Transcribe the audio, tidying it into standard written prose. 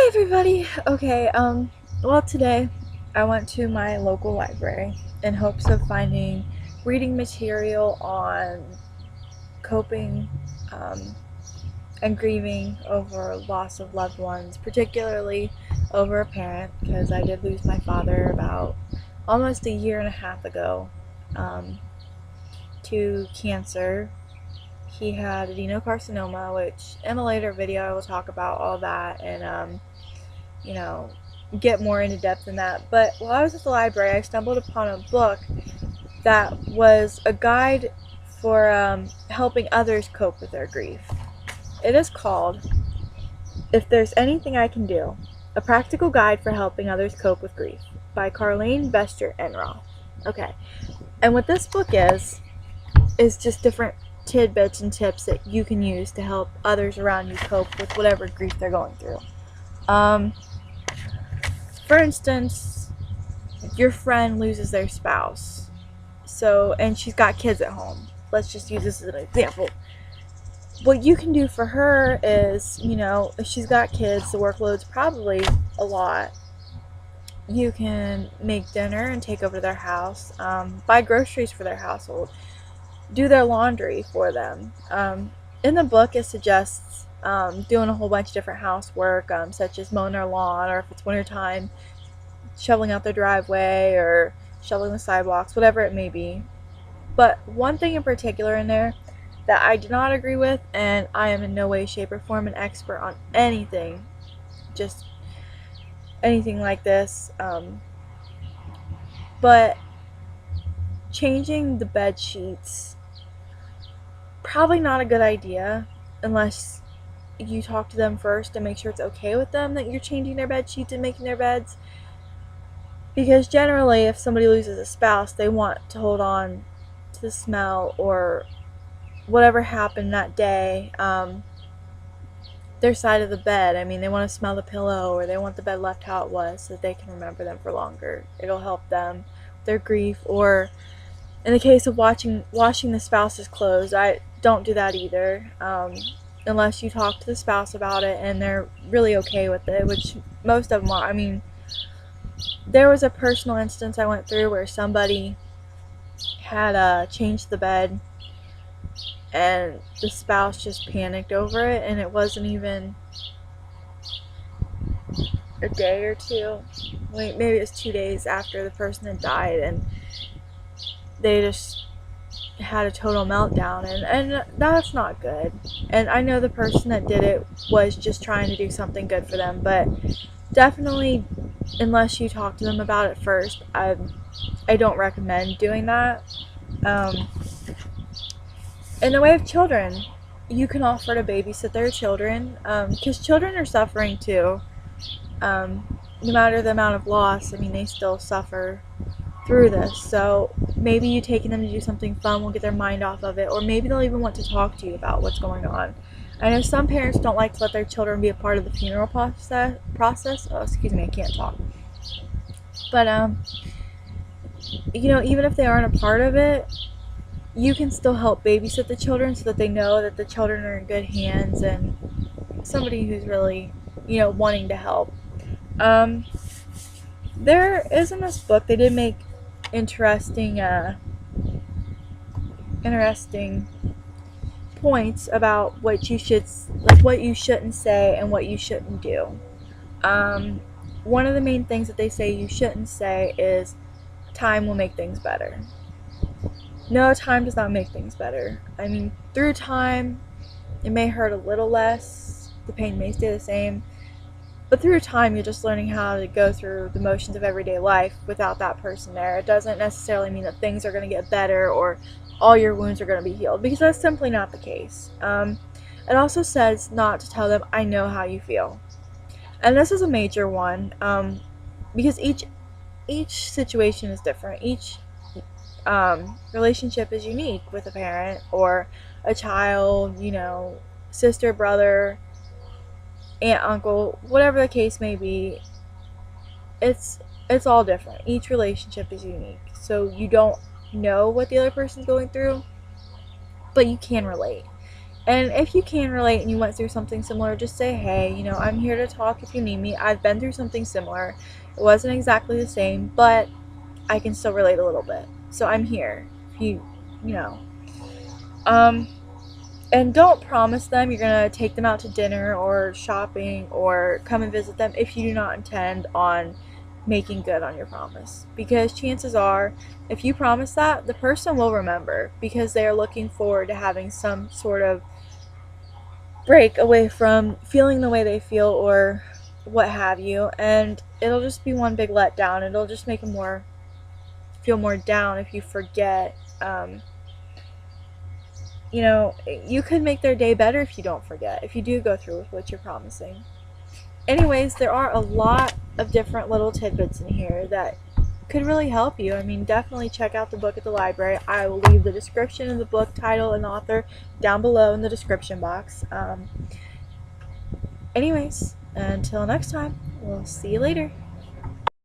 Hi everybody! Okay, well today I went to my local library in hopes of finding reading material on coping um, and grieving over loss of loved ones, particularly over a parent, because I did lose my father about almost a year and a half ago um, to cancer. He had adenocarcinoma, which in a later video I will talk about all that and you know, get more into depth in that. But while I was at the library, I stumbled upon a book that was a guide for helping others cope with their grief. It is called If There's Anything I Can Do, A Practical Guide for Helping Others Cope with Grief by Carlene Eneroth. Okay, and what this book is just different tidbits and tips that you can use to help others around you cope with whatever grief they're going through. For instance, your friend loses their spouse, and she's got kids at home. Let's just use this as an example. What you can do for her is, if she's got kids, the workload's probably a lot. You can make dinner and take over to their house, buy groceries for their household, do their laundry for them. In the book, it suggests doing a whole bunch of different housework, such as mowing their lawn, or if it's wintertime, shoveling out their driveway or shoveling the sidewalks, whatever it may be. But one thing in particular in there that I do not agree with, and I am in no way, shape, or form an expert on anything, just anything like this, but changing the bed sheets, probably not a good idea unless you talk to them first and make sure it's okay with them that you're changing their bed sheets and making their beds. Because generally, if somebody loses a spouse, they want to hold on to the smell or whatever happened that day, their side of the bed. I mean, they want to smell the pillow, or they want the bed left how it was so that they can remember them for longer. It'll help them with their grief. Or in the case of washing the spouse's clothes, I don't do that either, unless you talk to the spouse about it and they're really okay with it, which most of them are. I mean, there was a personal instance I went through where somebody had changed the bed and the spouse just panicked over it, and it wasn't even a day or two, maybe it was 2 days after the person had died, and they just had a total meltdown, and that's not good. And I know the person that did it was just trying to do something good for them, but definitely, unless you talk to them about it first, I don't recommend doing that. In the way of children, you can offer to babysit their children, because children are suffering too. No matter the amount of loss, I mean, they still suffer through this. So maybe you taking them to do something fun will get their mind off of it, or maybe they'll even want to talk to you about what's going on. I know some parents don't like to let their children be a part of the funeral process. Oh, excuse me, I can't talk. But even if they aren't a part of it, you can still help babysit the children so that they know that the children are in good hands and somebody who's really, wanting to help. There is in this book, they did make interesting points about what you shouldn't say and what you shouldn't do. One of the main things that they say you shouldn't say is, time will make things better. No, time does not make things better. I mean, through time, it may hurt a little less, the pain may stay the same, but through time, you're just learning how to go through the motions of everyday life without that person there. It doesn't necessarily mean that things are going to get better or all your wounds are going to be healed, because that's simply not the case. It also says not to tell them, I know how you feel. And this is a major one, because each situation is different. Each relationship is unique with a parent or a child, sister, brother, aunt, uncle, whatever the case may be. It's all different. Each relationship is unique. So you don't know what the other person's going through, but you can relate. And if you can relate and you went through something similar, just say, hey, you know, I'm here to talk if you need me. I've been through something similar. It wasn't exactly the same, but I can still relate a little bit. So I'm here. If you know. And don't promise them you're going to take them out to dinner or shopping or come and visit them if you do not intend on making good on your promise. Because chances are, if you promise that, the person will remember because they are looking forward to having some sort of break away from feeling the way they feel or what have you. And it'll just be one big letdown. It'll just make them feel more down if you forget. You know, you could make their day better if you don't forget, if you do go through with what you're promising. Anyways, there are a lot of different little tidbits in here that could really help you. I mean, definitely check out the book at the library. I will leave the description of the book, title, and author down below in the description box. Anyways, until next time, we'll see you later.